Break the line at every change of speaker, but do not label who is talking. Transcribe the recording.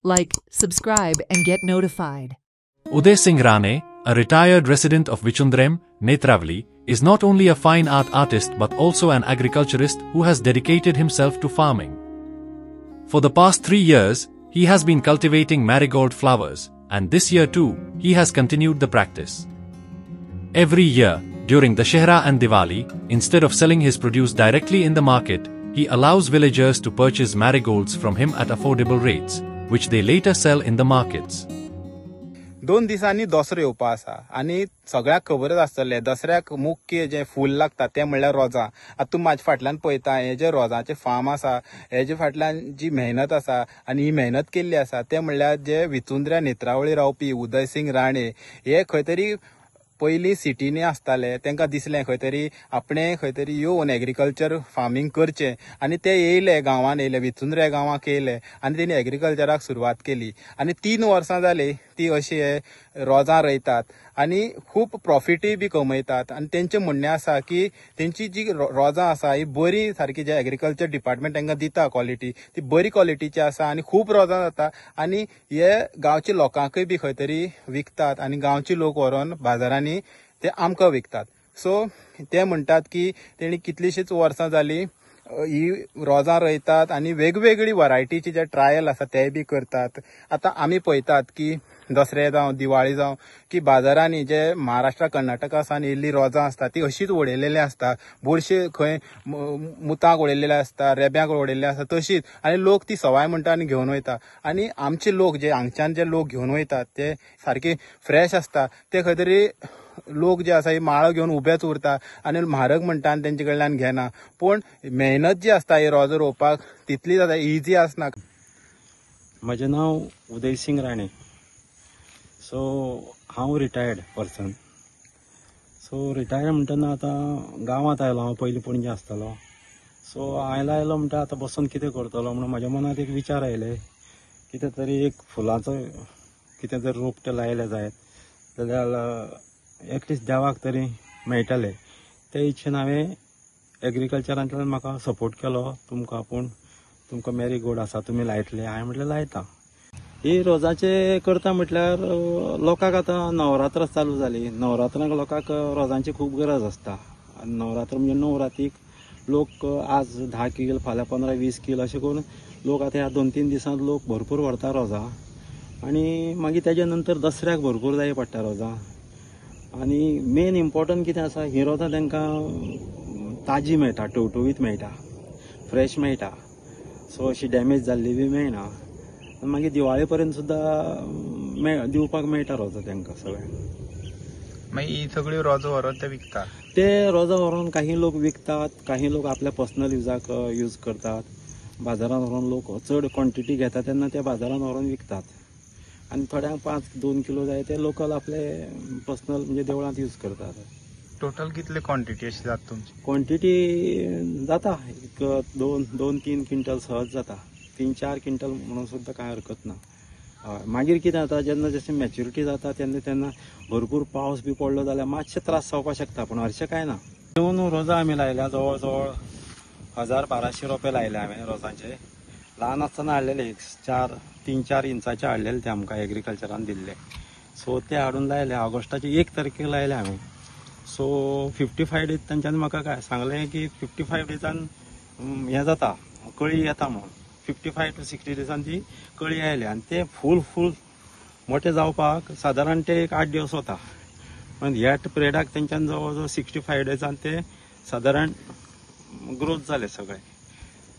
like, subscribe and get notified.
Uday Singh Rane, a retired resident of Vichundrem, Netravali, is not only a fine art artist but also an agriculturist who has dedicated himself to farming. For the past 3 years, he has been cultivating marigold flowers, and this year too, he has continued the practice. Every year, during Dussehra and Diwali, instead of selling his produce directly in the market, he allows villagers to purchase marigolds from him at affordable rates, which they later sell in the markets.
2 दिसांनी दसरो येवपा आसा आनी सगळ्याक खबरच आसतले दसऱ्याक मुख्य जे फूल लागता ते म्हणल्यार रोजां. आतां तूं म्हाजे फाटल्यान पळयता हे जे रोजांचे फार्म आसा हेजे फाटल्यान जी मेहनत आसा आनी ही मेहनत केल्ली आसा ते म्हणल्यार जे विचुंद्र्या नेत्रावळी रावपी उदय सिंग राणे हे खंय तरी पयलीं सिटीनी आसताले तांकां दिसलें खंय तरी आपणें खंय तरी येवन एग्रीकल्चर फार्मिंग करचें आनी ते येयले गांवांत येयले विचुंद्र्या गांवांक येयले आनी तेणी एग्रीकल्चराक सुरवात केली आनी 3 वर्सां जाली ती अशी रोजां रोयतात आनी खूब प्रॉफिटूय बी कमयतात आनी तेंचें म्हणणें आसा की तेंची जी रोजां आसा ही बरी सारकी जे एग्रीकल्चर डिपार्टमेंट तांकां दिता क्वॉलिटी ती बरी क्वॉलिटीची आसा आनी खूब रोजां जाता आनी हे गांवच्या लोकांकय बी खंय तरी विकतात आनी गांवचे लोक व्हरोन बाजारांनी ते आमकां विकतात. सो ते म्हणटात की तेणी कितलीशींच वर्सां जालीं ही रोजां रोयतात आनी वेगवेगळी वरायटीची जे ट्रायल आसा ते बी करतात. आतां आमी पळयतात की दसरे जावं दिवाळी जावं की बाजारांनी जे महाराष्ट्रा कर्नाटका सावन येयल्ली रोजां आसता ती अशीच उडयलेली आसता बुरशे खंय मुतांक उडयलेले आसता रेब्यांक उडयल्ले आसता तशीच आनी लोक ती सवाय म्हणटा आनी घेवन वयता आनी आमचे लोक जे हांगच्यान जे लोक घेवन वयतात ते सारके फ्रेश आसता ते खंय तरी लोक जे आसा ही माळो घेवन उबेच उरता आनी म्हारग म्हणटा आनी तेंचे कडल्यान घेना पूण मेहनत जी आसता ही रोजां रोवपाक तितली जाता इजी आसना.
म्हजें नांव उदय सिंग राणे. सो हांव रिटायर्ड पर्सन. सो रिटायर म्हणटना आतां गांवांत आयलो हांव पयलीं पणजे आसतालो. सो आयलो म्हणटा आतां बसून कितें करतलो म्हणून म्हज्या मनांत एक विचार आयले कितें तरी एक फुलांचो कितें तरी रोपटें लायलें जायत जाल्यार एटलिस्ट देवाक तरी मेळटलें ते इच्छेन हांवें एग्रीकल्चरांतल्यान म्हाका सपोर्ट केलो तुमकां मेरीगोल्ड आसा तुमी लायतले हांवें म्हटलें लायता. ही रोजांचे करता म्हटल्यार लोकांक आतां नवरात्र चालू जाली नवरात्रांक लोकांक रोजांची खूब गरज आसता आनी नवरात्र म्हणजे 9 रातीक लोक आज 10 किल फाल्यां 15-20 किल अशें करून लोक आतां ह्या 2-3 दिसांत लोक भरपूर व्हरता रोजां आनी मागीर तेज्या नंतर दसऱ्याक भरपूर जाय पडटा रोजां आनी मेन इम्पॉर्टंट कितें आसा ही रोजां तांकां ताजी मेळटा टवटवीत मेळटा फ्रेश मेळटा सो अशी डॅमेज जाल्ली बी मेळना मागीर दिवाळे पर्यंत सुद्दां दिवपाक मेळटा रोजां तांकां सगळ्यांक.
मागीर ही सगळ्यो रोजां व्हरोन ते विकतात.
ते रोजां व्हरोन काही लोक विकतात काही लोक आपल्या पर्सनल युजाक यूज करतात. बाजारांत व्हरोन लोक चड क्वॉन्टिटी घेतात तेन्ना ते बाजारांत व्हरोन विकतात आनी थोड्यांक 5-2 किलो जाय ते लोकल आपले पर्सनल म्हणजे देवळांत यूज करतात.
टोटल कितले क्वॉन्टिटी अशी जाता तुमची?
क्वॉन्टिटी जाता एक 2-3 क्विंटल सहज जाता 3-4 क्विंटल म्हणून सुद्दां कांय हरकत ना. मागीर कितें जाता जेन्ना जशें मॅच्युरिटी जाता तेन्ना भरपूर पावस बी पडलो जाल्यार मातशे त्रास जावपाक शकता पूण हरशें कांय ना. 2 रोजां आमी लायल्या जवळ जवळ 1000-1200 रुपये लायले हांवें रोजांचे. ल्हान आसतना हाडलेले 3-4 इंचाचे हाडलेले ते आमकां एग्रीकल्चरान दिल्ले. सो ते हाडून लायले ऑगस्टाची 1 तारखेक लायले हांवें. सो 55 डेज तांच्यांनी म्हाका काय सांगलें की 55 डेजान हें जाता कळी येता म्हणून 55 to 60 डेजान ती कळी आयली आनी ते फूल मोठे जावपाक सादारण ते एक 8 दिवस वता पण ह्या पिरियडाक तेंच्यान जवळ जवळ 65 डेजान ते सादारण ग्रोथ जाले सगळे.